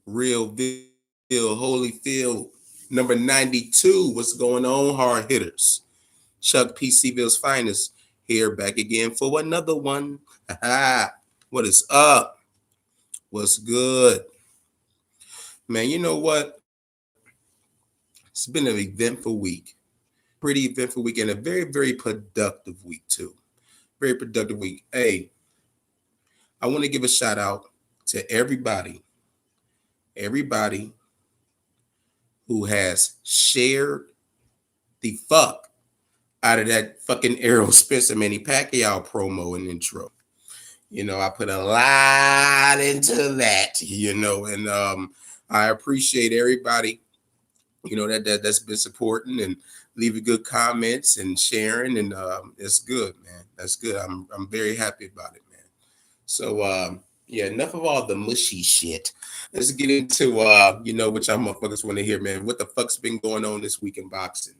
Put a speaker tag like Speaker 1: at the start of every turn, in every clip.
Speaker 1: Realville, Holyfield, number 92. What's going on, hard hitters? Chuck P. C-Ville's finest here, back again for another one. What is up? What's good? Man, you know what? It's been an eventful week. Pretty eventful week and a very, very productive week, too. Very productive week. Hey, I want to give a shout out to everybody who has shared the fuck out of that fucking Errol Spencer Manny Pacquiao promo and intro. I put a lot into that, and I appreciate everybody, that's been supporting and leaving good comments and sharing, and it's good, man. That's good. I'm very happy about it, man. So yeah, enough of all the mushy shit. Let's get into what y'all motherfuckers want to hear, man. What the fuck's been going on this week in boxing?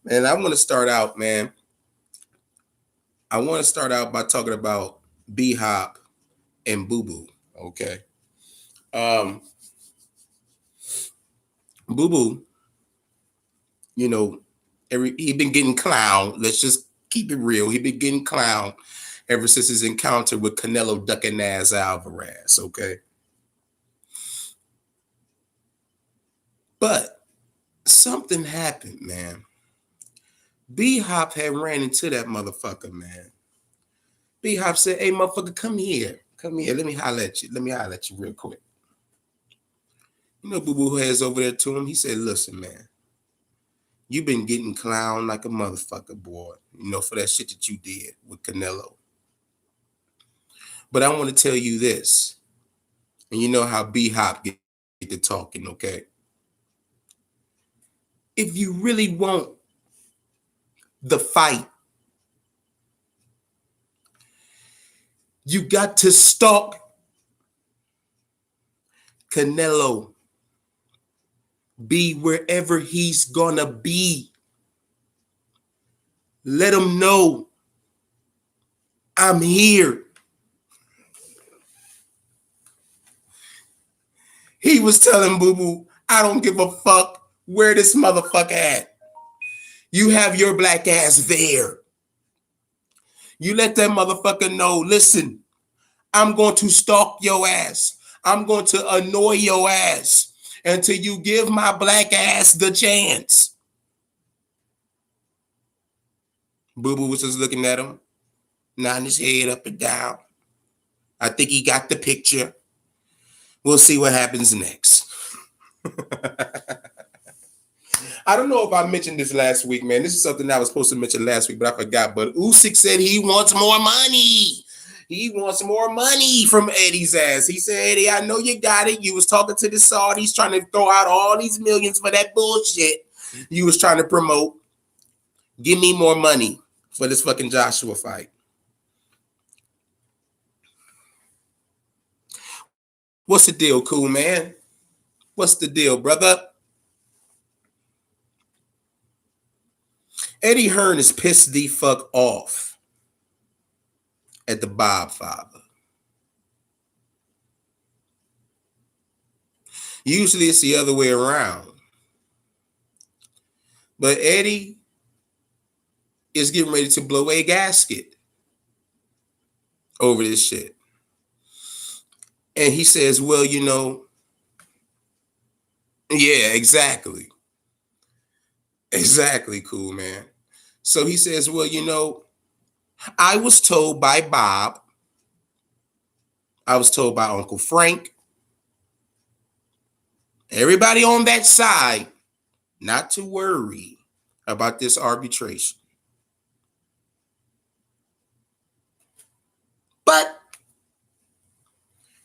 Speaker 1: Man, I want to start out, man. I want to start out by talking about Bhop and Booboo. Okay. Booboo, he been getting clowned. Let's just keep it real. He been getting clowned ever since his encounter with Canelo ducking ass Alvarez. Okay. But something happened, man. Bhop had ran into that motherfucker, man. Bhop said, "Hey, motherfucker, come here. Come here. Let me holler at you. Real quick." Booboo heads over there to him. He said, "Listen, man, you've been getting clowned like a motherfucker, boy, for that shit that you did with Canelo. But I want to tell you this, and you know how Bhop get to talking, okay? If you really want the fight, you got to stalk Canelo. Be wherever he's gonna be. Let him know I'm here." He was telling Booboo, "I don't give a fuck where this motherfucker at. You have your black ass there. You let that motherfucker know, listen, I'm going to stalk your ass. I'm going to annoy your ass until you give my black ass the chance." Booboo was just looking at him, nodding his head up and down. I think he got the picture. We'll see what happens next. I don't know if I mentioned this last week, man. This is something I was supposed to mention last week, but I forgot. But Usyk said he wants more money. He wants more money from Eddie's ass. He said, "Eddie, I know you got it. You was talking to the Saudis trying to throw out all these millions for that bullshit you was trying to promote. Give me more money for this fucking Joshua fight." What's the deal, cool man? What's the deal, brother? Eddie Hearn is pissed the fuck off at the Bhop father. Usually it's the other way around. But Eddie is getting ready to blow a gasket over this shit. And he says, "Well, yeah, exactly. Exactly, cool man." So he says, "Well, I was told by Bhop, I was told by Uncle Frank, everybody on that side, not to worry about this arbitration. But,"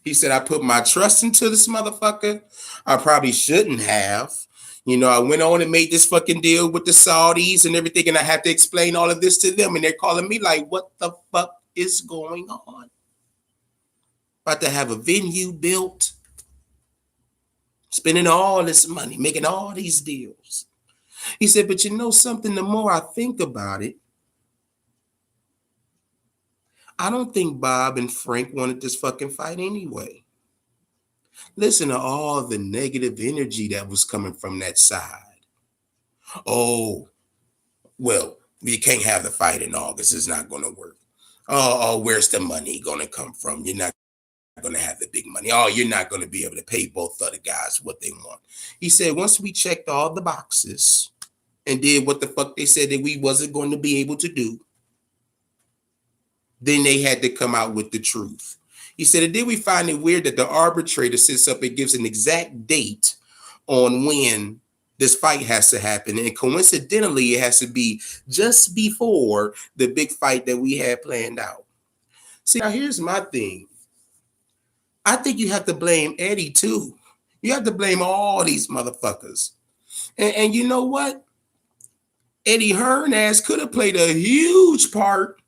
Speaker 1: he said, "I put my trust into this motherfucker. I probably shouldn't have. I went on and made this fucking deal with the Saudis and everything, and I had to explain all of this to them, and they're calling me like, what the fuck is going on? About to have a venue built, spending all this money, making all these deals." He said, "But something, the more I think about it, I don't think Bob and Frank wanted this fucking fight anyway. Listen to all the negative energy that was coming from that side. Oh, well, you can't have the fight in August. It's not going to work. Oh, where's the money going to come from? You're not going to have the big money. Oh, you're not going to be able to pay both other guys what they want. He said, once we checked all the boxes and did what the fuck they said that we wasn't going to be able to do, then they had to come out with the truth. He said, and then we find it weird that the arbitrator sits up and gives an exact date on when this fight has to happen. And coincidentally, it has to be just before the big fight that we had planned out. See, now here's my thing. I think you have to blame Eddie too. You have to blame all these motherfuckers. And you know what? Eddie Hearn ass could have played a huge part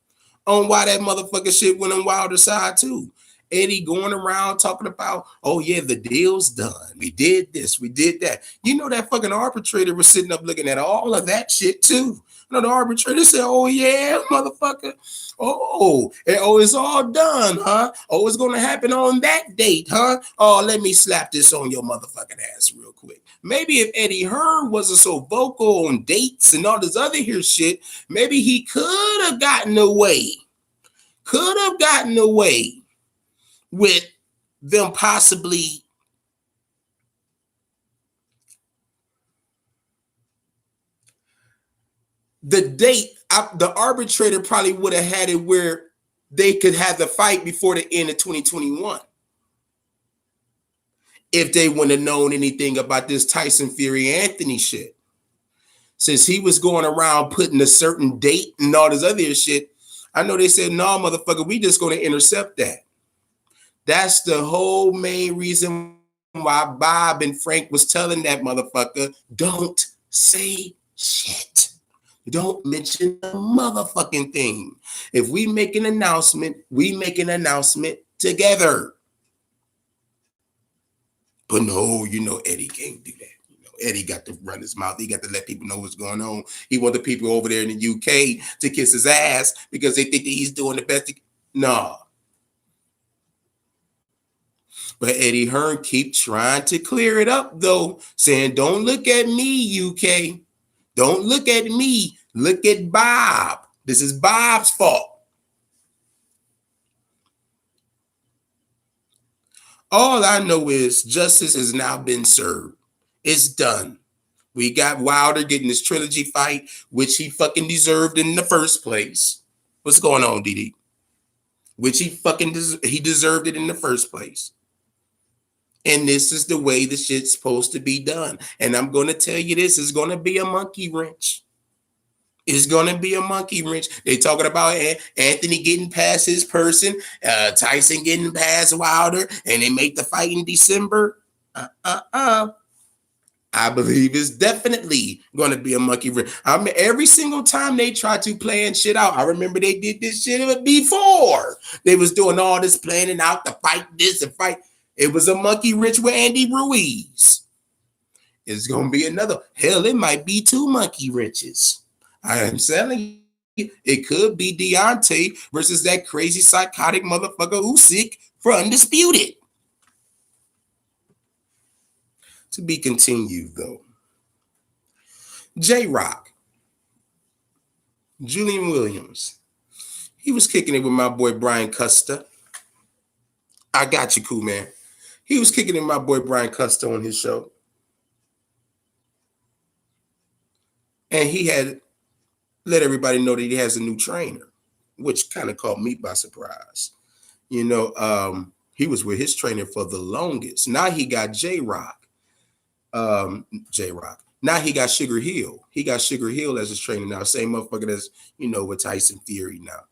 Speaker 1: on why that motherfucker shit went on Wilder side too. Eddie going around talking about, oh yeah, the deal's done. We did this, we did that. You know that fucking arbitrator was sitting up looking at all of that shit too. You know, the arbitrator said, oh yeah, motherfucker. Oh, it's all done, huh? Oh, it's gonna happen on that date, huh? Oh, let me slap this on your motherfucking ass real quick. Maybe if Eddie Hearn wasn't so vocal on dates and all this other here shit, maybe he could have gotten away. With them possibly the date. The arbitrator probably would have had it where they could have the fight before the end of 2021. If they wouldn't have known anything about this Tyson Fury Anthony shit. Since he was going around putting a certain date and all this other shit, I know they said, no, motherfucker, we just going to intercept that. That's the whole main reason why Bob and Frank was telling that motherfucker, don't say shit. Don't mention the motherfucking thing. If we make an announcement, we make an announcement together. But no, you know, Eddie can't do that. You know, Eddie got to run his mouth. He got to let people know what's going on. He want the people over there in the UK to kiss his ass because they think that he's doing the best. No. But Eddie Hearn keep trying to clear it up, though, saying, don't look at me, UK. Don't look at me. Look at Bob. This is Bob's fault. All I know is justice has now been served. It's done. We got Wilder getting his trilogy fight, which he fucking deserved in the first place. What's going on, DD? Which he fucking he deserved it in the first place. And this is the way the shit's supposed to be done. And I'm going to tell you this is going to be a monkey wrench. It's going to be a monkey wrench. They talking about Anthony getting past his person, Tyson getting past Wilder, and they make the fight in December. I believe it's definitely going to be a monkey wrench. I mean, every single time they try to plan shit out, I remember they did this shit before. They was doing all this planning out to fight this and fight. It was a monkey wrench with Andy Ruiz. It's going to be another. Hell, it might be two monkey wrenches. I am telling you, it could be Deontay versus that crazy psychotic motherfucker Usyk for Undisputed. To be continued, though. JRock, Julian Williams, he was kicking it with my boy Brian Custer. I got you, cool man. He was kicking it with my boy Brian Custer on his show. And he had let everybody know that he has a new trainer, which kind of caught me by surprise. You know, he was with his trainer for the longest. Now he got JRock. JRock. Now he got Sugar Hill. He got Sugar Hill as his trainer now. Same motherfucker that's, you know, with Tyson Fury now.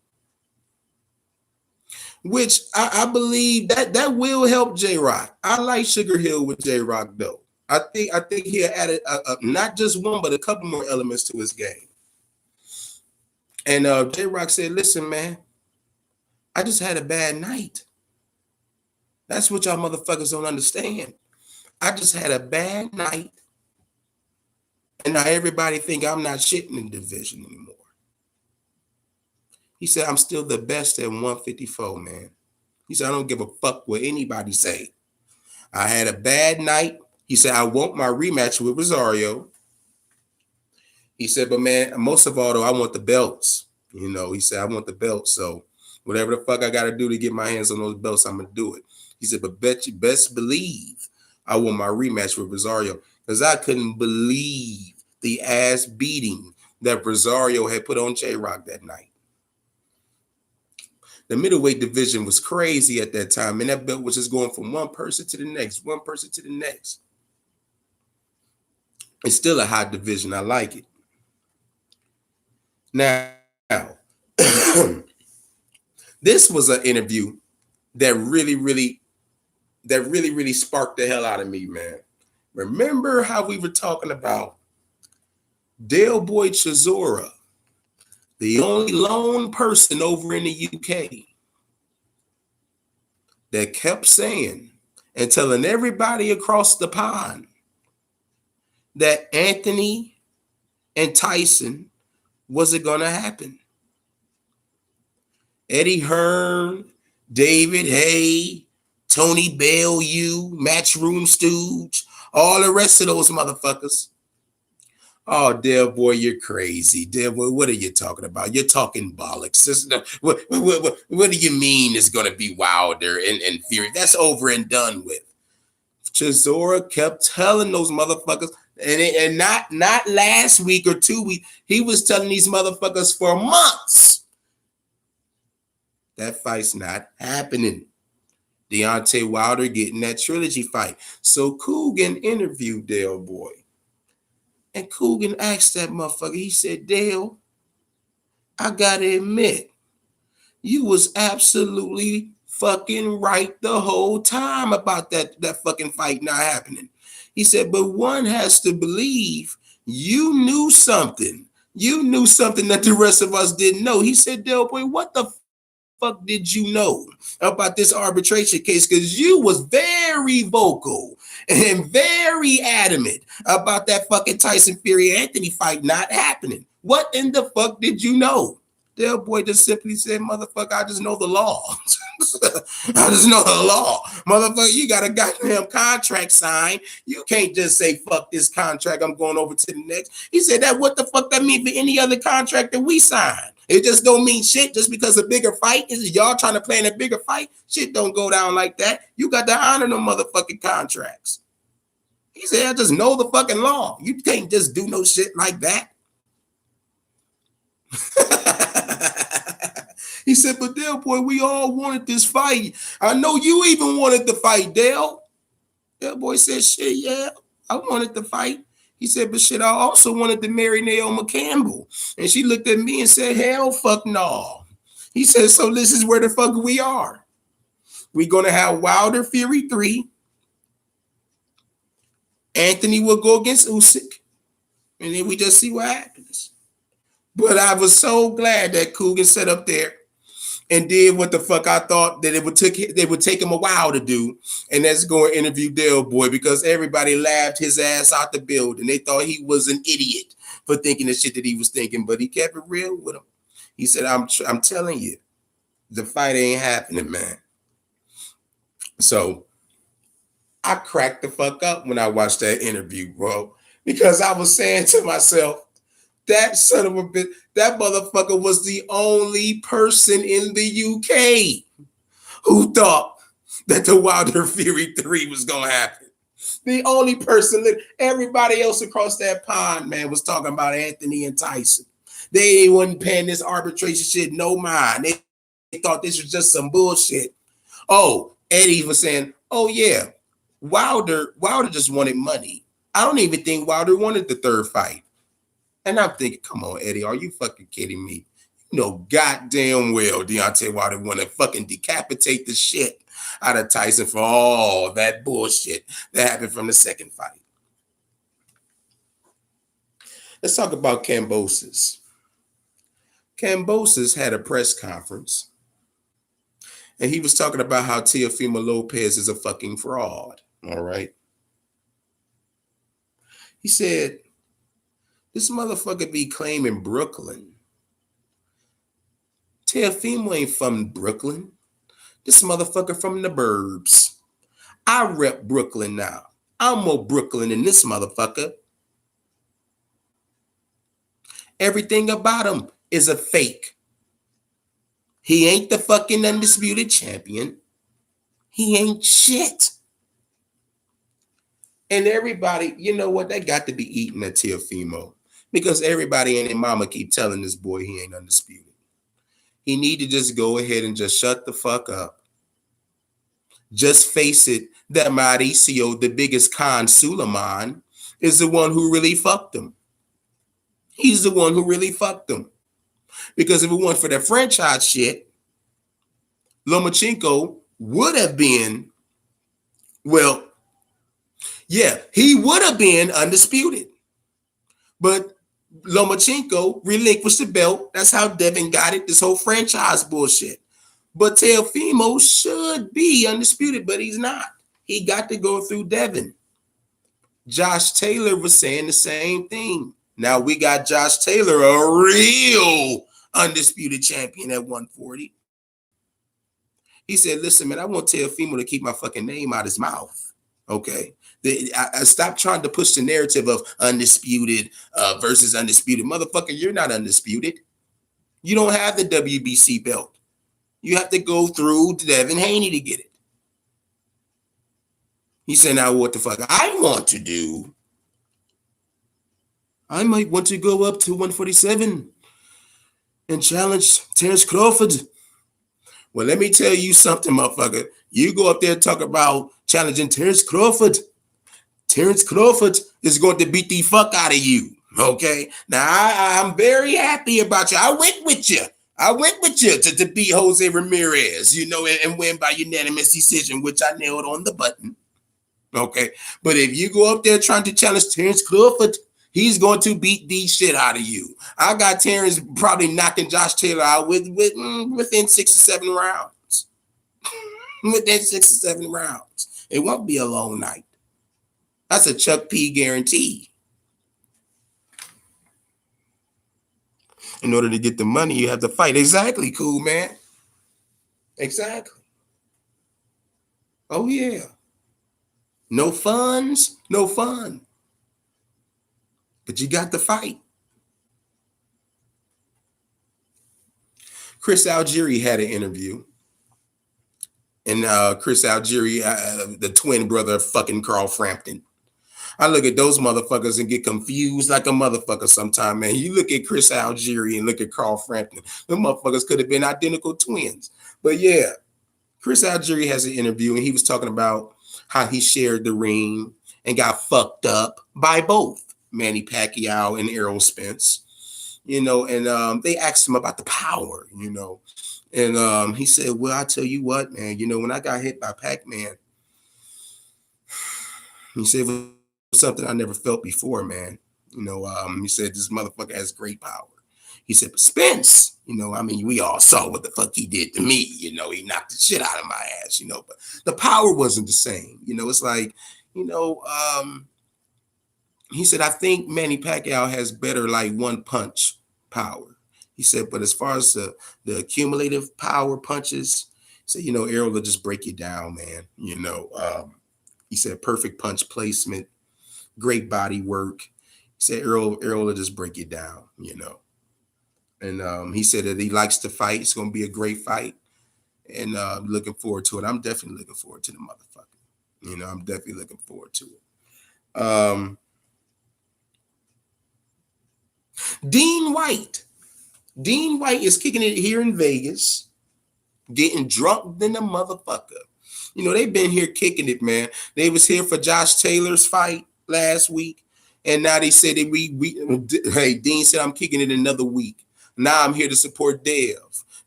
Speaker 1: Which I believe that will help JRock. I like Sugar Hill with JRock though. I think he added not just one, but a couple more elements to his game. And JRock said, listen, man, I just had a bad night. That's what y'all motherfuckers don't understand. I just had a bad night. And now everybody think I'm not shitting in the division anymore. He said, I'm still the best at 154, man. He said, I don't give a fuck what anybody say. I had a bad night. He said, I want my rematch with Rosario. He said, but man, most of all, though, I want the belts. You know, he said, I want the belts. So whatever the fuck I got to do to get my hands on those belts, I'm going to do it. He said, but best believe I want my rematch with Rosario, because I couldn't believe the ass beating that Rosario had put on JRock that night. The middleweight division was crazy at that time, and that belt was just going from one person to the next, one person to the next. It's still a hot division. I like it. Now, this was an interview that really sparked the hell out of me, man. Remember how we were talking about Del Boy Chisora, the only lone person over in the UK that kept saying and telling everybody across the pond that Anthony and Tyson wasn't going to happen. Eddie Hearn, David Hay, Tony Bellew, Matchroom Stooge, all the rest of those motherfuckers. Oh, Del Boy, you're crazy. Del Boy, what are you talking about? You're talking bollocks. What do you mean it's going to be Wilder and Fury? That's over and done with. Chisora kept telling those motherfuckers, and not last week or 2 weeks, he was telling these motherfuckers for months that fight's not happening. Deontay Wilder getting that trilogy fight. So Coogan interviewed Del Boy. And Coogan asked that motherfucker, he said, Dale, I gotta admit, you was absolutely fucking right the whole time about that fucking fight not happening. He said, but one has to believe you knew something. You knew something that the rest of us didn't know. He said, Del Boy, what the fuck did you know about this arbitration case? Because you was very vocal and very adamant about that fucking Tyson Fury Anthony fight not happening. What in the fuck did you know? Del Boy just simply said, motherfucker, I just know the law. I just know the law. Motherfucker, you got a goddamn contract signed. You can't just say, fuck this contract, I'm going over to the next. He said, that what the fuck that mean for any other contract that we sign? It just don't mean shit just because a bigger fight is y'all trying to plan a bigger fight. Shit don't go down like that. You got to honor them motherfucking contracts. He said, I just know the fucking law. You can't just do no shit like that. He said, but Del Boy, we all wanted this fight. I know you even wanted the fight, Del. Del Boy said, shit, yeah, I wanted the fight. He said, but shit, I also wanted to marry Naomi Campbell. And she looked at me and said, hell fuck no. He said, so this is where the fuck we are. We're going to have Wilder Fury 3. Anthony will go against Usyk. And then we just see what happens. But I was so glad that Coogan sat up there and did what the fuck I thought that it would take him a while to do, and that's go and interview Del Boy, because everybody laughed his ass out the building. They thought he was an idiot for thinking the shit that he was thinking, but he kept it real with him. He said, I'm telling you, the fight ain't happening, man. So I cracked the fuck up when I watched that interview, bro, because I was saying to myself, that son of a bitch, that motherfucker was the only person in the UK who thought that the Wilder Fury 3 was going to happen. The only person, everybody else across that pond, man, was talking about Anthony and Tyson. They wasn't paying this arbitration shit no mind. They thought this was just some bullshit. Oh, Eddie was saying, oh yeah, Wilder just wanted money. I don't even think Wilder wanted the third fight. And I'm thinking, come on, Eddie, are you fucking kidding me? You know goddamn well Deontay Wilder want to fucking decapitate the shit out of Tyson for all that bullshit that happened from the second fight. Let's talk about Cambosis. Cambosis had a press conference, and he was talking about how Teofimo Lopez is a fucking fraud, all right? He said, this motherfucker be claiming Brooklyn. Teofimo ain't from Brooklyn. This motherfucker from the burbs. I rep Brooklyn now. I'm more Brooklyn than this motherfucker. Everything about him is a fake. He ain't the fucking undisputed champion. He ain't shit. And everybody, you know what? They got to be eating that Teofimo because everybody and their mama keep telling this boy he ain't undisputed. He need to just go ahead and just shut the fuck up. Just face it that Mauricio, the biggest Khan Suleiman, is the one who really fucked him. He's the one who really fucked him. Because if it weren't for that franchise shit, Lomachenko would have been, well, yeah, he would have been undisputed. But Lomachenko relinquished the belt. That's how Devin got it, this whole franchise bullshit. But Teofimo should be undisputed, but he's not. He got to go through Devin. Josh Taylor was saying the same thing. Now we got Josh Taylor, a real undisputed champion at 140. He said, listen, man, I want Teofimo to keep my fucking name out his mouth. Okay. I stop trying to push the narrative of undisputed versus undisputed. Motherfucker, you're not undisputed. You don't have the WBC belt. You have to go through Devin Haney to get it. He said, now what the fuck I want to do, I might want to go up to 147 and challenge Terrence Crawford. Well, let me tell you something, motherfucker. You go up there and talk about challenging Terrence Crawford. Terrence Crawford is going to beat the fuck out of you. Okay? Now, I'm very happy about you. I went with you. To beat Jose Ramirez, you know, and win by unanimous decision, which I nailed on the button. Okay? But if you go up there trying to challenge Terrence Crawford, he's going to beat the shit out of you. I got Terrence probably knocking Josh Taylor out within 6 or 7 rounds. Within 6 or 7 rounds. It won't be a long night. That's a Chuck P guarantee. In order to get the money, you have to fight. Exactly, cool, man. Exactly. Oh, yeah. No funds, no fun. But you got to fight. Chris Algieri had an interview. And Chris Algieri, the twin brother of fucking Carl Frampton. I look at those motherfuckers and get confused like a motherfucker sometime, man. You look at Chris Algieri and look at Carl Frampton. The motherfuckers could have been identical twins. But yeah, Chris Algieri has an interview and he was talking about how he shared the ring and got fucked up by both Manny Pacquiao and Errol Spence. You know, and they asked him about the power, you know. And he said, well, I tell you what, man, you know, when I got hit by Pac-Man, he said, it was something I never felt before, man. You know, he said, this motherfucker has great power. He said, but Spence, you know, I mean, we all saw what the fuck he did to me. You know, he knocked the shit out of my ass, you know, but the power wasn't the same. You know, it's like, you know, he said, I think Manny Pacquiao has better like one punch power. He said, but as far as the accumulative power punches, he said, you know, Errol will just break you down, man. You know, he said, perfect punch placement, great body work. He said, Errol will just break you down, you know. And he said that he likes to fight. It's going to be a great fight. And looking forward to it. I'm definitely looking forward to the motherfucker. You know, I'm definitely looking forward to it. Dean White. Dean White is kicking it here in Vegas, getting drunk than a motherfucker. You know, they've been here kicking it, man. They was here for Josh Taylor's fight last week, and now they said that hey, Dean said, I'm kicking it another week. Now I'm here to support Dev.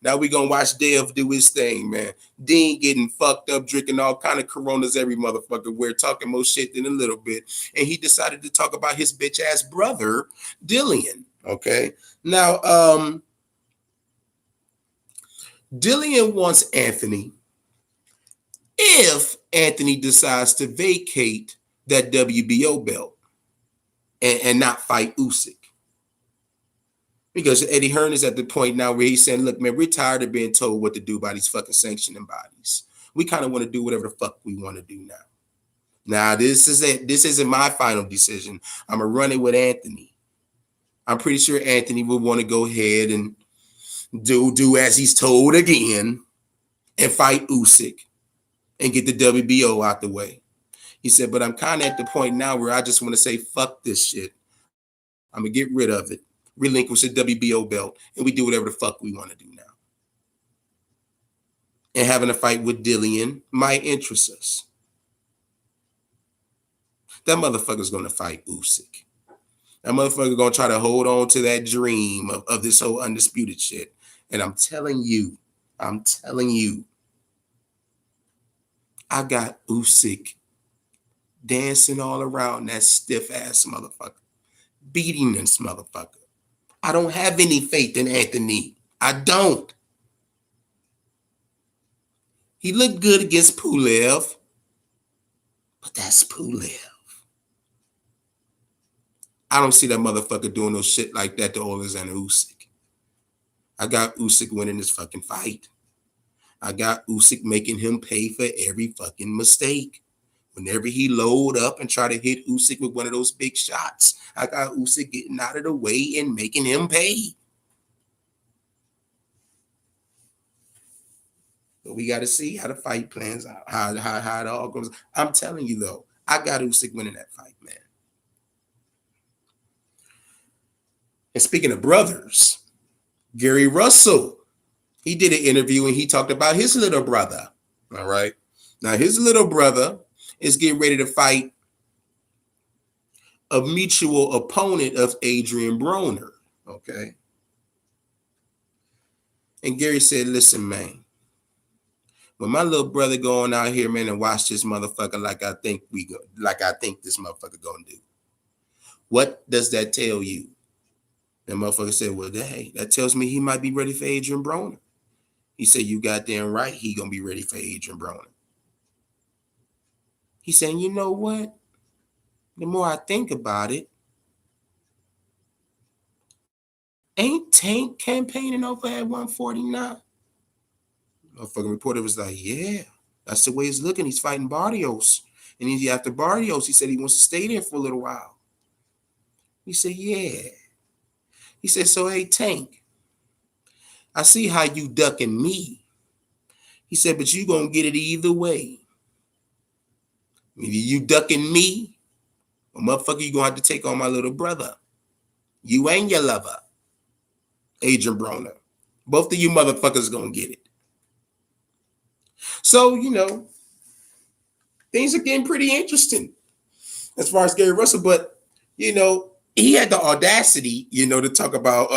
Speaker 1: Now we gonna watch Dev do his thing, man. Dean getting fucked up, drinking all kind of Coronas every motherfucker. We're talking more shit than a little bit. And he decided to talk about his bitch ass brother, Dillian. Okay. Now, Dillian wants Anthony. If Anthony decides to vacate that WBO belt and not fight Usyk. Because Eddie Hearn is at the point now where he's saying, look, man, we're tired of being told what to do by these fucking sanctioning bodies. We kind of want to do whatever the fuck we want to do now. Now, this isn't my final decision. I'm going to run it with Anthony. I'm pretty sure Anthony would want to go ahead and do as he's told again and fight Usyk and get the WBO out the way. He said, but I'm kind of at the point now where I just want to say, fuck this shit. I'm going to get rid of it, relinquish the WBO belt, and we do whatever the fuck we want to do now. And having a fight with Dillian might interest us. That motherfucker's going to fight Usyk. That motherfucker going to try to hold on to that dream of this whole undisputed shit. And I'm telling you, I got Usyk dancing all around that stiff-ass motherfucker, beating this motherfucker. I don't have any faith in Anthony. I don't. He looked good against Pulev, but that's Pulev. I don't see that motherfucker doing no shit like that to Alexander Usyk. I got Usyk winning this fucking fight. I got Usyk making him pay for every fucking mistake. Whenever he load up and try to hit Usyk with one of those big shots, I got Usyk getting out of the way and making him pay. But we got to see how the fight plans out, how it all goes. I'm telling you, though, I got Usyk winning that fight, man. And speaking of brothers, Gary Russell, he did an interview and he talked about his little brother. All right. Now, his little brother is getting ready to fight a mutual opponent of Adrian Broner. Okay. And Gary said, listen, man, when my little brother going out here, man, and watch this motherfucker like I think this motherfucker gonna do. What does that tell you? That motherfucker said, well, hey, that tells me he might be ready for Adrian Broner. He said, you goddamn right, he gonna be ready for Adrian Broner. He's saying, you know what? The more I think about it, ain't Tank campaigning over at 149? Motherfucking reporter was like, yeah, that's the way it's looking. He's fighting Barrios. And he's after Barrios, he said he wants to stay there for a little while. He said, yeah. He said, so hey, Tank, I see how you ducking me. He said, but you gonna get it either way. Either you ducking me, or motherfucker, you gonna have to take on my little brother. You and your lover, Adrian Broner. Both of you motherfuckers gonna get it. So, you know, things are getting pretty interesting as far as Gary Russell, but, you know, he had the audacity, you know, to talk about,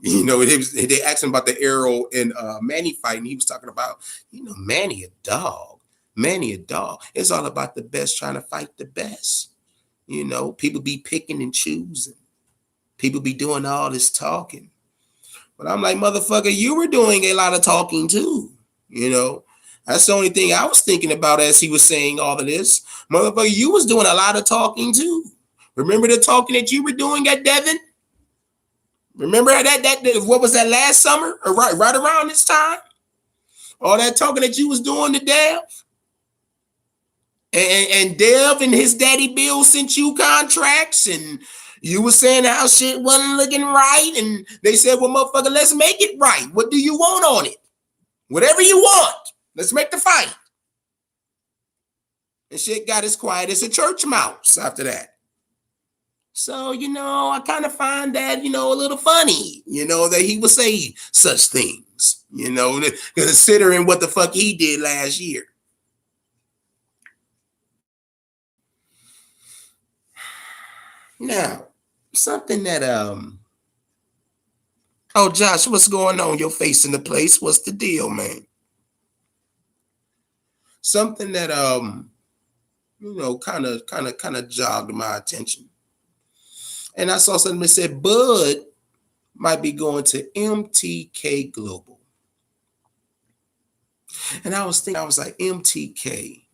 Speaker 1: they asked him about the Errol and Manny fight, and he was talking about, you know, Manny a dog. It's all about the best trying to fight the best. You know, people be picking and choosing. People be doing all this talking. But I'm like, motherfucker, you were doing a lot of talking too, you know. That's the only thing I was thinking about as he was saying all of this. Motherfucker, you was doing a lot of talking too. Remember the talking that you were doing at Devin? Remember that what was that last summer or right around this time? All that talking that you was doing to Dev? And Dev and his daddy Bill sent you contracts and you were saying how shit wasn't looking right. And they said, well, motherfucker, let's make it right. What do you want on it? Whatever you want. Let's make the fight. And shit got as quiet as a church mouse after that. So, you know, I kind of find that, you know, a little funny, you know, that he would say such things, you know, considering what the fuck he did last year. Now, something that, oh, Josh, what's going on? Your face in the place. What's the deal, man? Something that, you know, kind of jogged my attention. And I saw something that said Bud might be going to MTK Global. And I was thinking, I was like, MTK,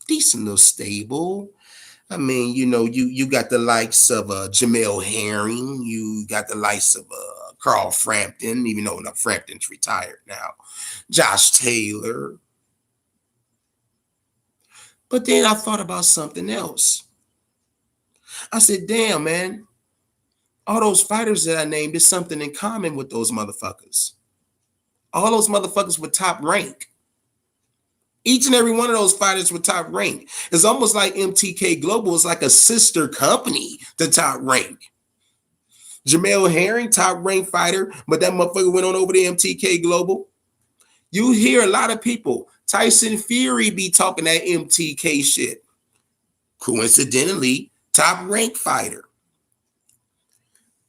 Speaker 1: decent little stable. I mean, you know, you got the likes of Jamel Herring. You got the likes of Carl Frampton, even though Frampton's retired now. Josh Taylor. But then I thought about something else. I said, damn, man, all those fighters that I named, there's something in common with those motherfuckers. All those motherfuckers with top rank. Each and every one of those fighters with top rank. It's almost like MTK Global is like a sister company to Top Rank. Jamel Herring, top rank fighter, but that motherfucker went on over to MTK Global. You hear a lot of people. Tyson Fury be talking that MTK shit. Coincidentally, top rank fighter.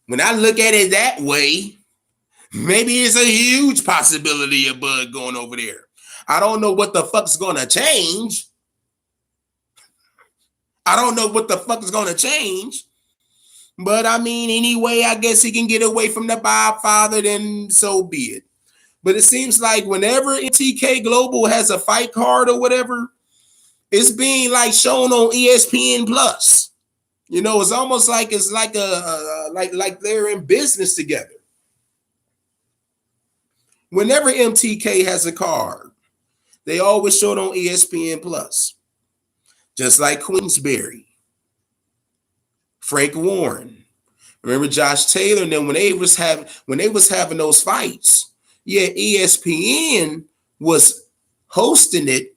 Speaker 1: When I look at it that way, maybe it's a huge possibility of Bud going over there. I don't know what the fuck's gonna change. But I mean, anyway, I guess he can get away from the Bhop father, then so be it. But it seems like whenever MTK Global has a fight card or whatever, it's being like shown on ESPN Plus. You know, it's almost like it's like like they're in business together. Whenever MTK has a card, they always show it on ESPN Plus. Just like Queensberry, Frank Warren. Remember Josh Taylor and then when they was having those fights, yeah, ESPN was hosting it.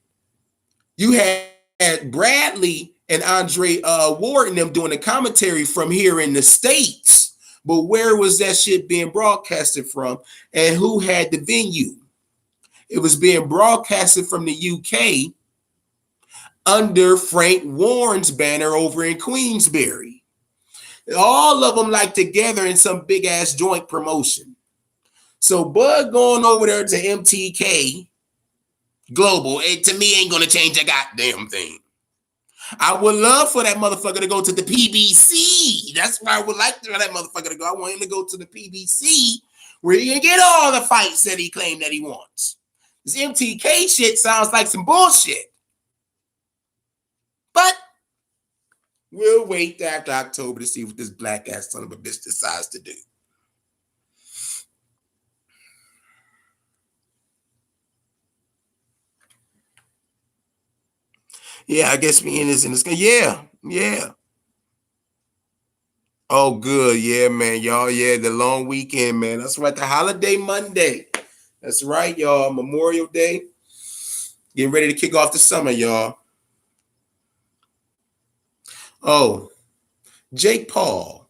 Speaker 1: You had Bradley and Andre Ward and them doing the commentary from here in the States. But where was that shit being broadcasted from? And who had the venue? It was being broadcasted from the UK under Frank Warren's banner over in Queensberry. All of them like together in some big ass joint promotion. So Bud going over there to MTK Global, it to me ain't gonna change a goddamn thing. I would love for that motherfucker to go to the PBC. That's where I would like for that motherfucker to go. I want him to go to the PBC where he can get all the fights that he claimed that he wants. This MTK shit sounds like some bullshit. But we'll wait after October to see what this black ass son of a bitch decides to do. Yeah, I guess me and this in this. Yeah. Oh, good. Yeah, man, y'all. Yeah, the long weekend, man. That's right. The holiday Monday. That's right, y'all. Memorial Day. Getting ready to kick off the summer, y'all. Oh, Jake Paul.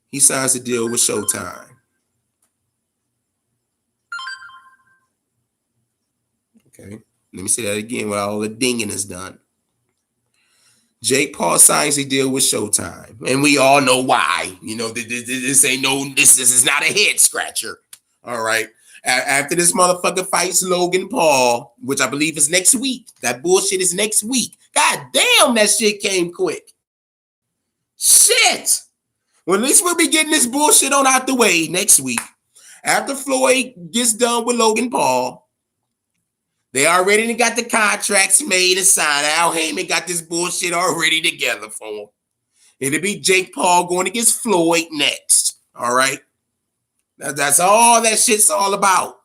Speaker 1: He signs a deal with Showtime. Okay. Let me say that again while all the dinging is done. Jake Paul signs a deal with Showtime. And we all know why. You know, this ain't no, this is not a head scratcher. All right. After this motherfucker fights Logan Paul, which I believe is next week. That bullshit is next week. God damn, that shit came quick. Shit. Well, at least we'll be getting this bullshit on out the way next week. After Floyd gets done with Logan Paul, they already got the contracts made and signed. Al Heyman got this bullshit already together for him. It'll be Jake Paul going against Floyd next. All right. That's all that shit's all about.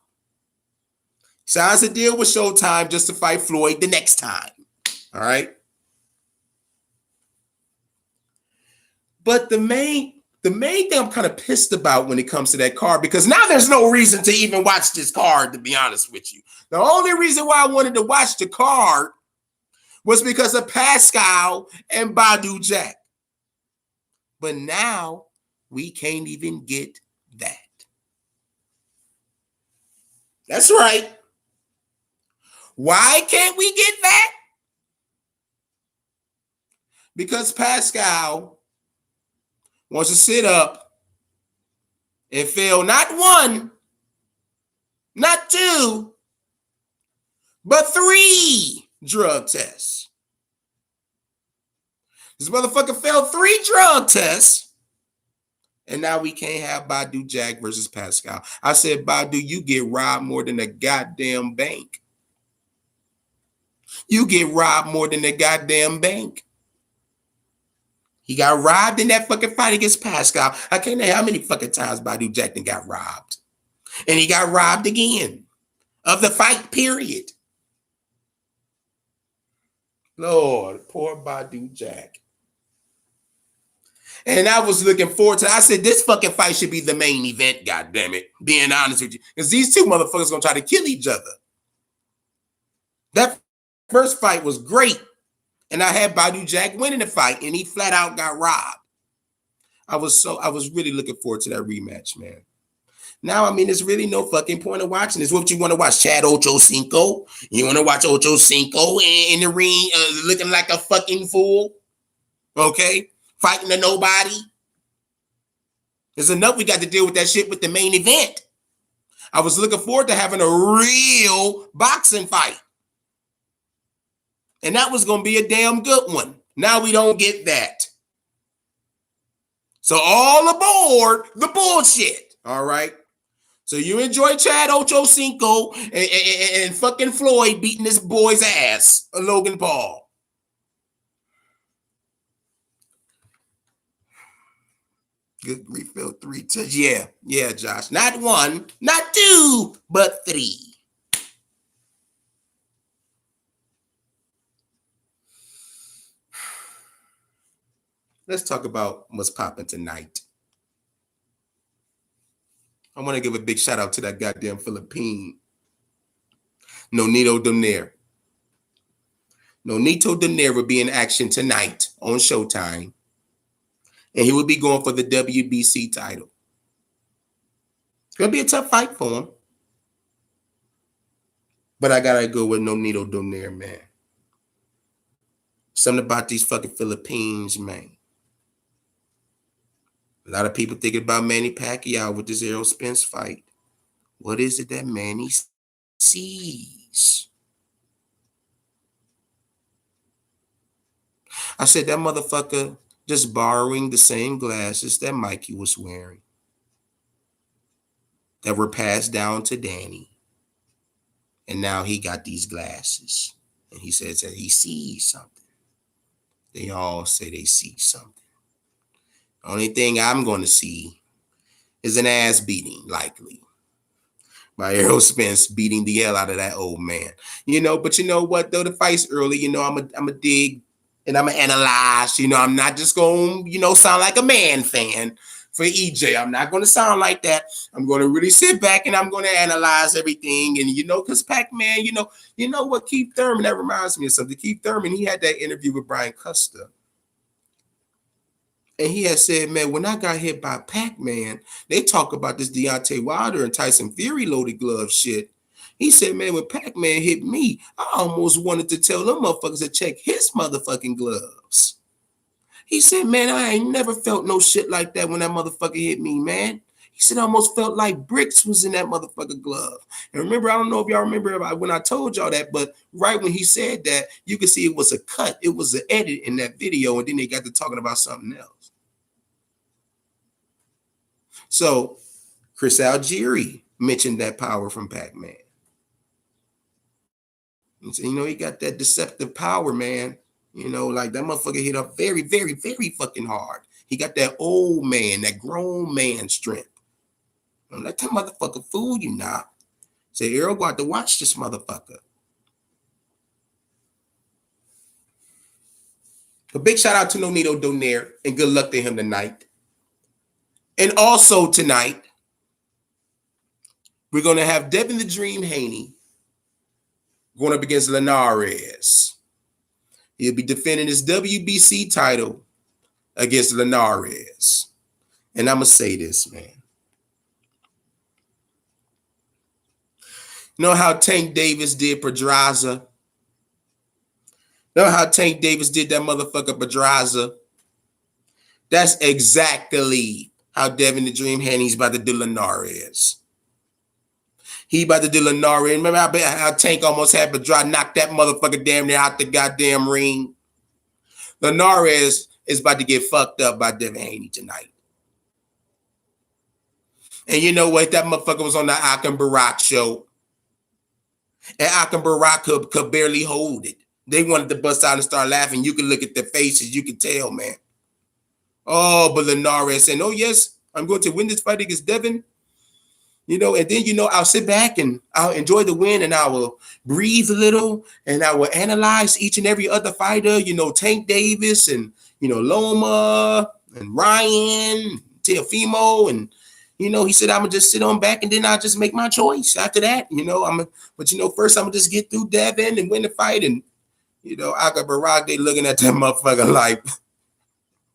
Speaker 1: Signs a deal with Showtime just to fight Floyd the next time. All right. But the main thing I'm kind of pissed about when it comes to that card, because now there's no reason to even watch this card, to be honest with you. The only reason why I wanted to watch the card was because of Pascal and Badou Jack. But now we can't even get that. That's right. Why can't we get that? Because Pascal wants to sit up and fail not one, not two, but 3 drug tests. This motherfucker failed 3 drug tests. And now we can't have Badou Jack versus Pascal. I said, Badou, you get robbed more than a goddamn bank. You get robbed more than a goddamn bank. He got robbed in that fucking fight against Pascal. I can't know how many fucking times Badou Jack got robbed. And he got robbed again of the fight, period. Lord, poor Badu Jack. And I was looking forward to it. I said, this fucking fight should be the main event, goddammit. Being honest with you. Because these two motherfuckers gonna try to kill each other. That first fight was great. And I had Badu Jack winning the fight, and he flat out got robbed. I was really looking forward to that rematch, man. Now, I mean, there's really no fucking point of watching this. What you want to watch? Chad Ochocinco? You want to watch Ochocinco in the ring looking like a fucking fool? Okay? Fighting to nobody? There's enough we got to deal with that shit with the main event. I was looking forward to having a real boxing fight. And that was going to be a damn good one. Now we don't get that. So all aboard the bullshit. All right? So you enjoy Chad Ochocinco and fucking Floyd beating this boy's ass, Logan Paul. Good refill 3 touch. Yeah, Josh. Not 1, not 2, but 3. Let's talk about what's popping tonight. I want to give a big shout out to that goddamn Philippine, Nonito Donaire. Nonito Donaire will be in action tonight on Showtime, and he will be going for the WBC title. It's going to be a tough fight for him. But I got to go with Nonito Donaire, man. Something about these fucking Philippines, man. A lot of people thinking about Manny Pacquiao with this Errol Spence fight. What is it that Manny sees? I said that motherfucker just borrowing the same glasses that Mikey was wearing, that were passed down to Danny. And now he got these glasses. And he says that he sees something. They all say they see something. Only thing I'm going to see is an ass beating, likely, by Errol Spence beating the hell out of that old man. But you know what, though? The fight's early. I'm a dig and I'm a analyze. I'm not just going to, sound like a man fan for EJ. I'm not going to sound like that. I'm going to really sit back and I'm going to analyze everything. And, because Pac-Man, you know what, Keith Thurman, that reminds me of something. Keith Thurman, he had that interview with Brian Custer. And he had said, man, when I got hit by Pac-Man, they talk about this Deontay Wilder and Tyson Fury loaded glove shit. He said, man, when Pac-Man hit me, I almost wanted to tell them motherfuckers to check his motherfucking gloves. He said, man, I ain't never felt no shit like that when that motherfucker hit me, man. He said, I almost felt like bricks was in that motherfucker glove. And remember, I don't know if y'all remember when I told y'all that, but right when he said that, you could see it was a cut. It was an edit in that video, and then they got to talking about something else. So Chris Algieri mentioned that power from Pac-Man. And so, he got that deceptive power, man. Like that motherfucker hit up very, very, very fucking hard. He got that old man, that grown man strength. Don't let that motherfucker fool you now. Say, Errol, go out to watch this motherfucker. A big shout out to Nonito Donaire and good luck to him tonight. And also tonight, we're going to have Devin the Dream Haney going up against Linares. He'll be defending his WBC title against Linares. And I'm going to say this, man. You know how Tank Davis did Pedraza? You know how Tank Davis did that motherfucker Pedraza? That's exactly how Devin the Dream Haney's about to do Linares. He about to do Linares. Remember how Tank almost had Pedraza knock that motherfucker damn near out the goddamn ring? Linares is about to get fucked up by Devin Haney tonight. And you know what? That motherfucker was on the Akim Barak show. And Akim Barak could barely hold it. They wanted to bust out and start laughing. You can look at their faces. You can tell, man. Oh, but Linares saying, oh, yes, I'm going to win this fight against Devin. You know, and then, you know, I'll sit back and I'll enjoy the win and I will breathe a little and I will analyze each and every other fighter, you know, Tank Davis and, you know, Loma and Ryan, Teofimo. And, you know, he said, I'm going to just sit on back and then I'll just make my choice after that. You know, but, you know, first I'm going to just get through Devin and win the fight. And, you know, I got Barack, they looking at that motherfucker like,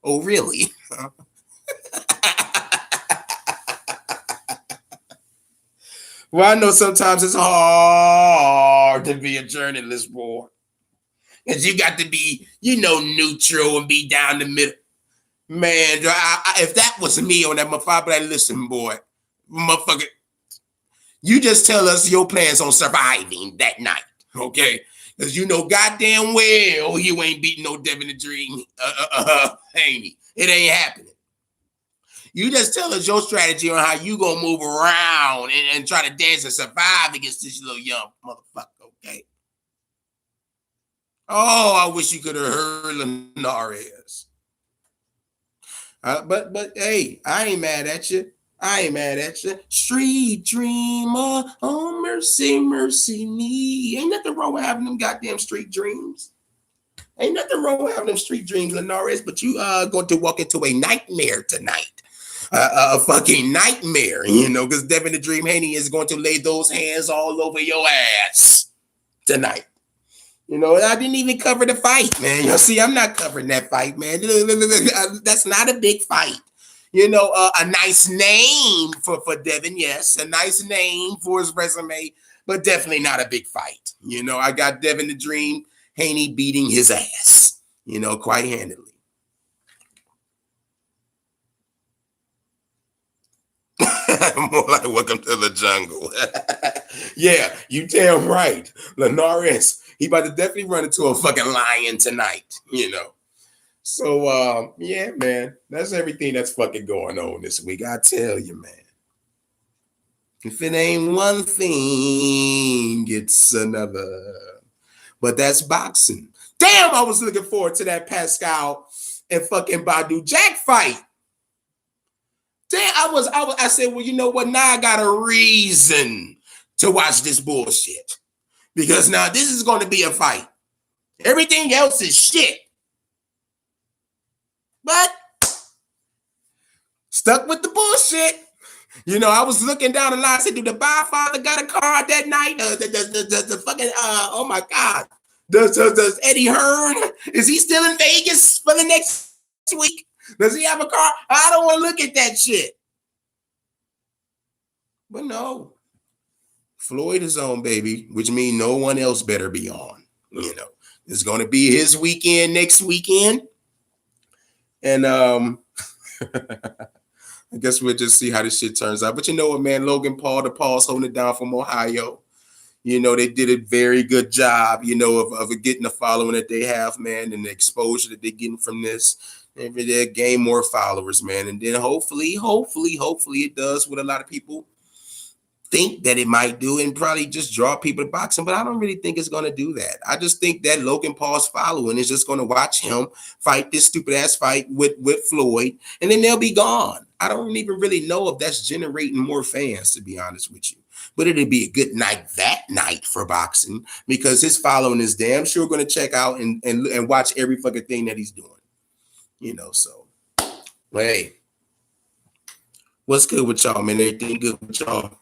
Speaker 1: oh, really? Well, I know sometimes it's hard to be a journalist, boy. Because you got to be, you know, neutral and be down the middle. Man, if that was me on that motherfucker, I'd be like, listen, boy, motherfucker, you just tell us your plans on surviving that night, okay? Because you know goddamn well you ain't beating no Devin the Dream Haney. It ain't happening. You just tell us your strategy on how you gonna move around and try to dance and survive against this little young motherfucker, okay? Oh, I wish you could have heard Linares. But hey, I ain't mad at you. I ain't mad at you. Street dreamer, oh mercy, mercy me. Ain't nothing wrong with having them goddamn street dreams. Ain't nothing wrong with having them street dreams, Linares, but you are going to walk into a nightmare tonight. A fucking nightmare, you know, because Devin the Dream Haney is going to lay those hands all over your ass tonight. You know, I didn't even cover the fight, man. You see, I'm not covering that fight, man. That's not a big fight. You know, a nice name for Devin, yes. A nice name for his resume, but definitely not a big fight. You know, I got Devin the Dream Haney beating his ass, you know, quite handily. More like welcome to the jungle. Yeah, you damn right. Linares, he about to definitely run into a fucking lion tonight, you know. So yeah, man, that's everything that's fucking going on this week. I tell you, man. If it ain't one thing, it's another. But that's boxing. Damn, I was looking forward to that Pascal and fucking Badu Jack fight. Damn, I said, well, you know what? Now I got a reason to watch this bullshit. Because now this is going to be a fight. Everything else is shit. But stuck with the bullshit. You know, I was looking down the line. I said, "Do the Godfather got a card that night? The fucking oh my God, does Eddie Hearn, is he still in Vegas for the next week? Does he have a card? I don't want to look at that shit." But no, Floyd is on, baby, which means no one else better be on. You know, it's going to be his weekend next weekend, and I guess we'll just see how this shit turns out. But you know what, man? Logan Paul, the Paul's holding it down from Ohio. You know, they did a very good job, you know, of getting the following that they have, man, and the exposure that they're getting from this. They gain more followers, man. And then hopefully it does what a lot of people think that it might do and probably just draw people to boxing. But I don't really think it's going to do that. I just think that Logan Paul's following is just going to watch him fight this stupid ass fight with Floyd, and then they'll be gone. I don't even really know if that's generating more fans, to be honest with you. But it'd be a good night that night for boxing because his following is damn sure going to check out and watch every fucking thing that he's doing. You know, so hey, what's good with y'all, man? Everything good with y'all?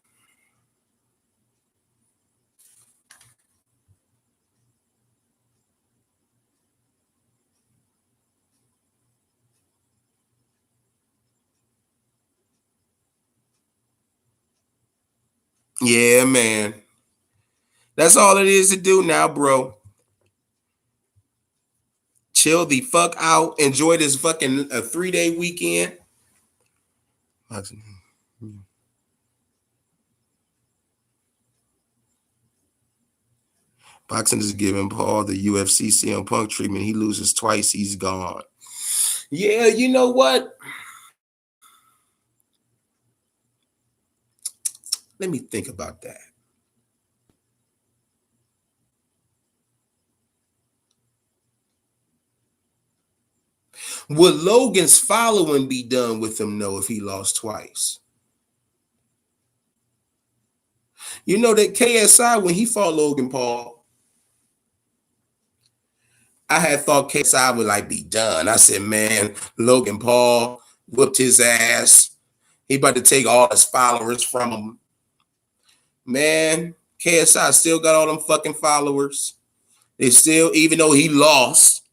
Speaker 1: Yeah, man. That's all it is to do now, bro. Chill the fuck out. Enjoy this fucking 3-day weekend. Boxing is giving Paul the UFC CM Punk treatment. He loses twice, he's gone. Yeah, you know what? Let me think about that. Would Logan's following be done with him, though, if he lost twice? You know that KSI, when he fought Logan Paul, I had thought KSI would like be done. I said, man, Logan Paul whooped his ass. He about to take all his followers from him. Man, KSI still got all them fucking followers. They still, even though he lost,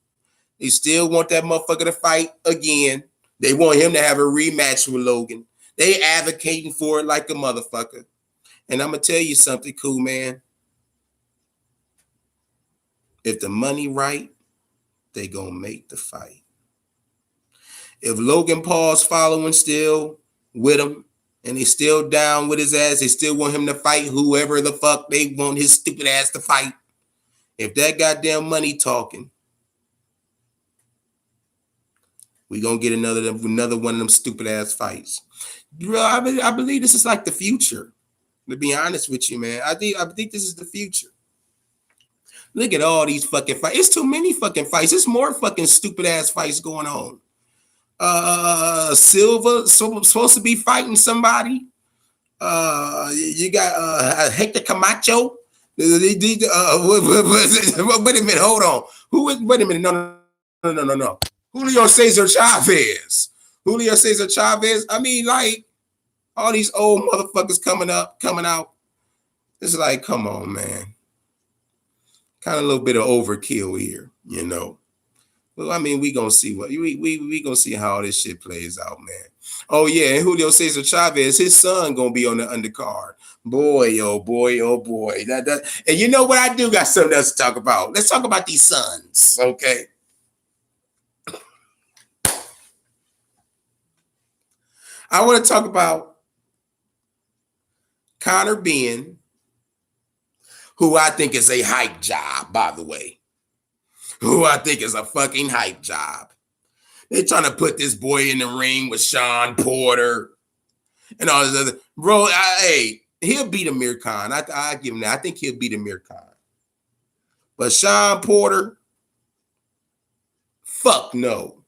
Speaker 1: they still want that motherfucker to fight again. They want him to have a rematch with Logan. They advocating for it like a motherfucker. And I'm going to tell you something cool, man. If the money right, they going to make the fight. If Logan Paul's following still with him and they still down with his ass, they still want him to fight whoever the fuck they want his stupid ass to fight. If that goddamn money talking, we going to get another one of them stupid ass fights. Bro, I believe this is like the future. To be honest with you, man. I think this is the future. Look at all these fucking fights. It's too many fucking fights. There's more fucking stupid ass fights going on. Silva supposed to be fighting somebody. You got Hector Camacho. Wait a minute, hold on. Wait a minute, no. Julio Cesar Chavez. I mean, like, all these old motherfuckers coming out. It's like, come on, man. Kind of a little bit of overkill here, you know. Well, I mean, we gonna see what we gonna see how this shit plays out, man. Oh yeah, and Julio Cesar Chavez, his son gonna be on the undercard. Boy, oh boy, oh boy. And you know what? I do got something else to talk about. Let's talk about these sons, okay? I want to talk about Conor Ben, who I think is a hype job, by the way. Who I think is a fucking hype job. They're trying to put this boy in the ring with Sean Porter and all this other. Bro, hey, he'll beat Amir Khan. I give him that. I think he'll beat Amir Khan. But Sean Porter, fuck no.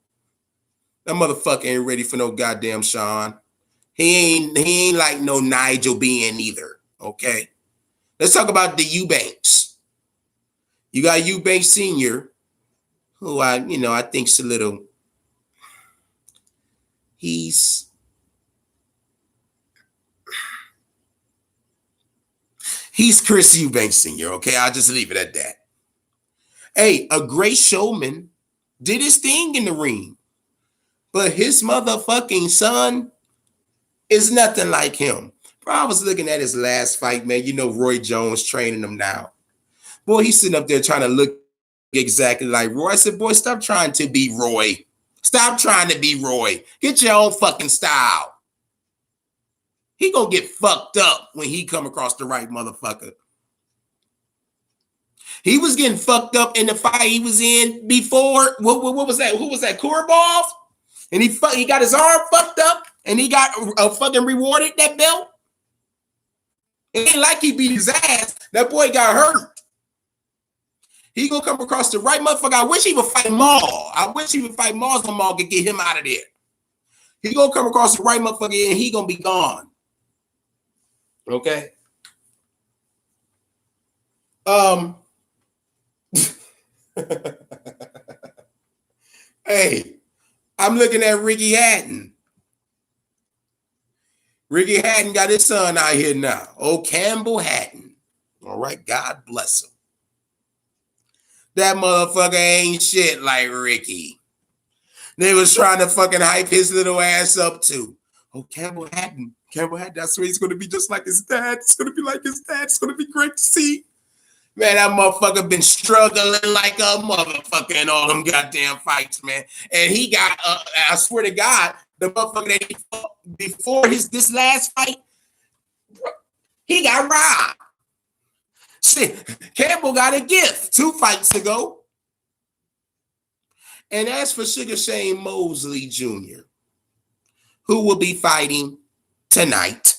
Speaker 1: That motherfucker ain't ready for no goddamn Sean. He ain't like no Nigel being either. Okay. Let's talk about the Eubanks. You got Eubank Sr., who I think's a little. He's Chris Eubank Sr., okay? I'll just leave it at that. Hey, a great showman did his thing in the ring. But his motherfucking son is nothing like him. Bro, I was looking at his last fight, man. You know Roy Jones training him now. Boy, he's sitting up there trying to look exactly like Roy. I said, boy, stop trying to be Roy. Stop trying to be Roy. Get your own fucking style. He gonna get fucked up when he come across the right motherfucker. He was getting fucked up in the fight he was in before. What was that? Who was that? Kurabov? And he got his arm fucked up and he got fucking rewarded that belt. It ain't like he beat his ass. That boy got hurt. He gonna come across the right motherfucker. I wish he would fight Maul. I wish he would fight Maul so Maul could get him out of there. He gonna come across the right motherfucker and he gonna be gone. Okay. Hey, I'm looking at Ricky Hatton. Ricky Hatton got his son out here now. Oh, Campbell Hatton. All right, God bless him. That motherfucker ain't shit like Ricky. They was trying to fucking hype his little ass up too. Oh, Campbell Hatton. That's where he's going to be just like his dad. It's going to be like his dad. It's going to be great to see. Man, that motherfucker been struggling like a motherfucker in all them goddamn fights, man. And he got, I swear to God, the motherfucker that he fought before this last fight, he got robbed. Shit, Campbell got a gift 2 fights ago. And as for Sugar Shane Mosley Jr., who will be fighting tonight,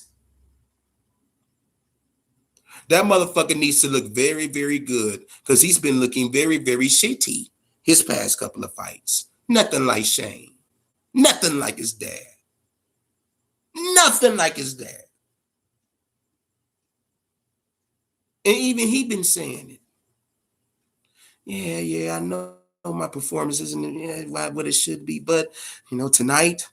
Speaker 1: that motherfucker needs to look very, very good because he's been looking very, very shitty his past couple of fights. Nothing like Shane. Nothing like his dad. Nothing like his dad. And even he been saying it. Yeah, I know my performance isn't what it should be, but tonight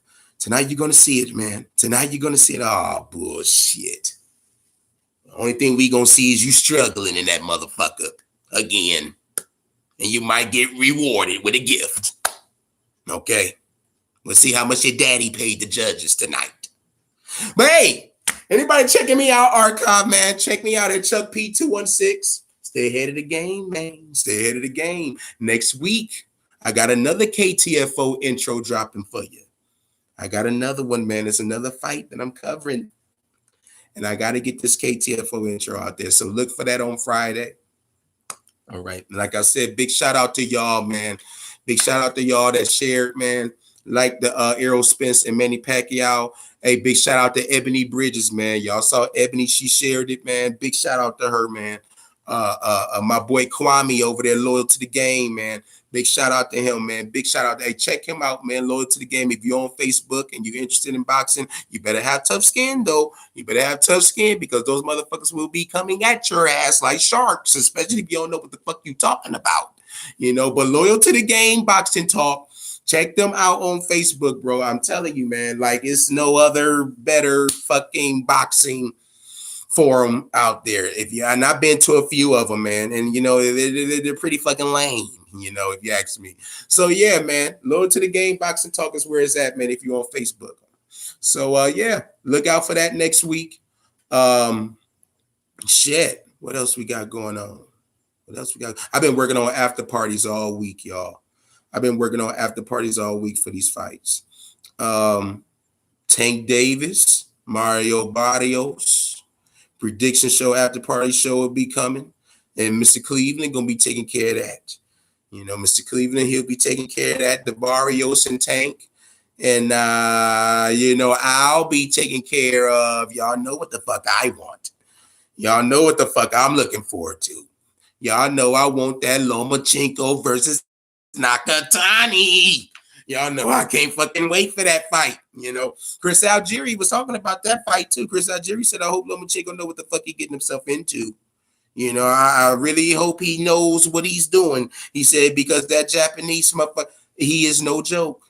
Speaker 1: you're gonna see it, man. Tonight you're gonna see it. Oh, bullshit. The only thing we gonna see is you struggling in that motherfucker again. And you might get rewarded with a gift. Okay? We'll see how much your daddy paid the judges tonight. But hey, anybody checking me out, archive, man, check me out at Chuck P216. Stay ahead of the game, man. Stay ahead of the game. Next week, I got another KTFO intro dropping for you. I got another one, man. It's another fight that I'm covering. And I got to get this KTFO intro out there. So look for that on Friday. All right. Like I said, big shout out to y'all, man. Big shout out to y'all that shared, man. Like the Errol Spence and Manny Pacquiao. Hey, big shout out to Ebony Bridges, man. Y'all saw Ebony. She shared it, man. Big shout out to her, man. My boy Kwame over there, Loyal to the Game, man. Big shout out to him, man. Big shout out. Hey, check him out, man. Loyal to the Game. If you're on Facebook and you're interested in boxing, you better have tough skin, though. You better have tough skin because those motherfuckers will be coming at your ass like sharks, especially if you don't know what the fuck you talking about. But Loyal to the Game, Boxing Talk. Check them out on Facebook, bro. I'm telling you, man. Like, it's no other better fucking boxing forum out there. And I've been to a few of them, man, and they're pretty fucking lame, if you ask me. So yeah, man, Loyal to the Game, Boxing Talk is where it's at, man, if you're on Facebook. So yeah, look out for that next week. Shit, what else we got going on? I've been working on after parties all week, y'all. I've been working on after parties all week for these fights. Tank Davis, Mario Barrios, prediction show, after party show will be coming. And Mr. Cleveland gonna be taking care of that. Mr. Cleveland, he'll be taking care of that, the Barrios and Tank. And I'll be taking care of, y'all know what the fuck I want. Y'all know what the fuck I'm looking forward to. Y'all know I want that Lomachenko versus Nakatani. Y'all know I can't fucking wait for that fight. Chris Algieri was talking about that fight too. Chris Algieri said, I hope Lomachenko know what the fuck he getting himself into. I really hope he knows what he's doing. He said, because that Japanese motherfucker, he is no joke.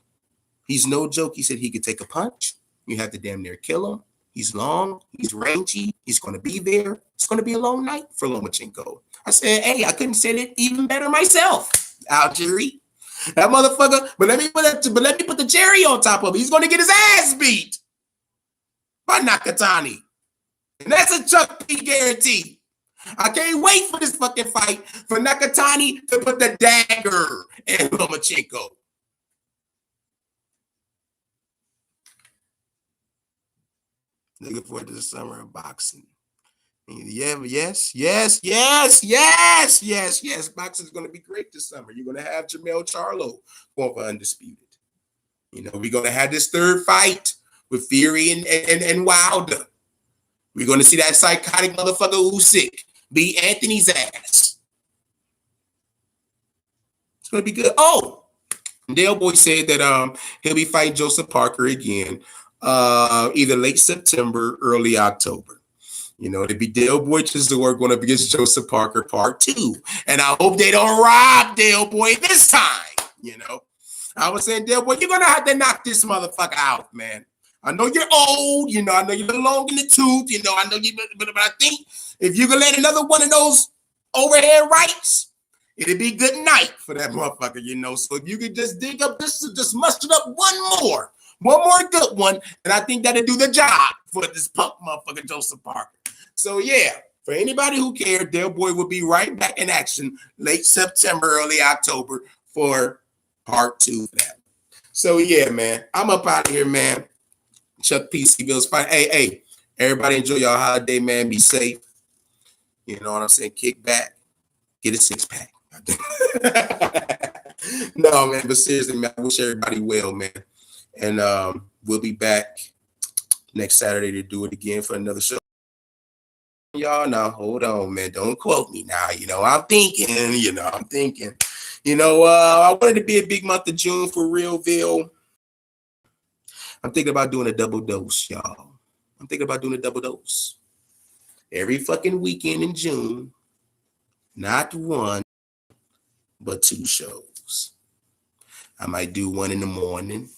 Speaker 1: He's no joke. He said he could take a punch. You have to damn near kill him. He's long. He's rangy. He's going to be there. It's going to be a long night for Lomachenko. I said, hey, I couldn't say it even better myself, Algieri. That motherfucker, but let me put the cherry on top of it. He's going to get his ass beat by Nakatani. And that's a Chuck P guarantee. I can't wait for this fucking fight for Nakatani to put the dagger in Lomachenko. Looking forward to the summer of boxing. Yeah, yes. Boxing's going to be great this summer. You're going to have Jermell Charlo going for undisputed. We're going to have this third fight with Fury and Wilder. We're going to see that psychotic motherfucker Usyk beat Anthony's ass. It's going to be good. Oh, Dale Boy said that he'll be fighting Joseph Parker again, either late September, early October. It'd be Dale Boy Chisora going up against Joseph Parker part 2. And I hope they don't rob Dale Boy this time. I was saying, Dale Boy, you're going to have to knock this motherfucker out, man. I know you're old. I know you're long in the tooth. I know you, but I think if you can let another one of those overhead rights, it'd be good night for that motherfucker, So if you could just dig up this, just muster up one more good one, and I think that'll do the job for this punk motherfucker Joseph Parker. So yeah, for anybody who cared, Dale Boy will be right back in action late September, early October for part 2 of that. So yeah, man, I'm up out of here, man. Chuck P. C-Ville's fine. Hey, everybody enjoy your holiday, man. Be safe. You know what I'm saying? Kick back, get a 6-pack. No, man, but seriously, man, I wish everybody well, man. And we'll be back next Saturday to do it again for another show. Y'all now, hold on, man. Don't quote me now. I'm thinking. I wanted to be a big month of June for Realville. I'm thinking about doing a double dose, y'all. every fucking weekend in June, not one, but 2 shows. I might do one in the morning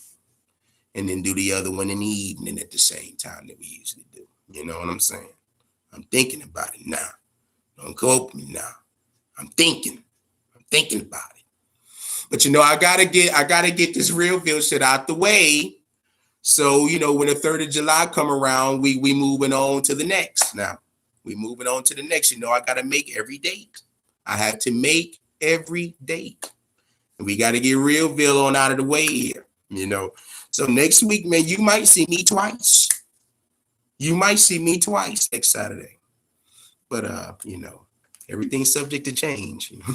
Speaker 1: and then do the other one in the evening at the same time that we usually do. You know what I'm saying? I'm thinking about it now. Don't quote me now. I'm thinking about it. But you know, I gotta get this real shit out the way. So, you know, when the 3rd of July come around, we moving on to the next. Now, we moving on to the next. You know, I gotta make every date. I have to make every date. And we gotta get Realville on out of the way here, you know. So next week, man, you might see me twice. You might see me twice next Saturday. But you know, everything's subject to change. You know?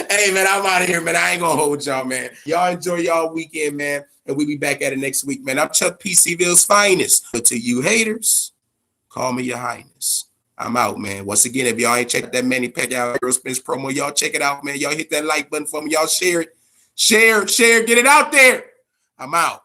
Speaker 1: Hey man, I'm out of here, man. I ain't gonna hold y'all, man. Y'all enjoy y'all weekend, man. And we'll be back at it next week, man. I'm Chuck P. C-Ville's finest. But to you haters, call me your highness. I'm out, man. Once again, if y'all ain't checked that Manny Pacquiao Aerospins promo, y'all check it out, man. Y'all hit that like button for me. Y'all share it. Share, get it out there. I'm out.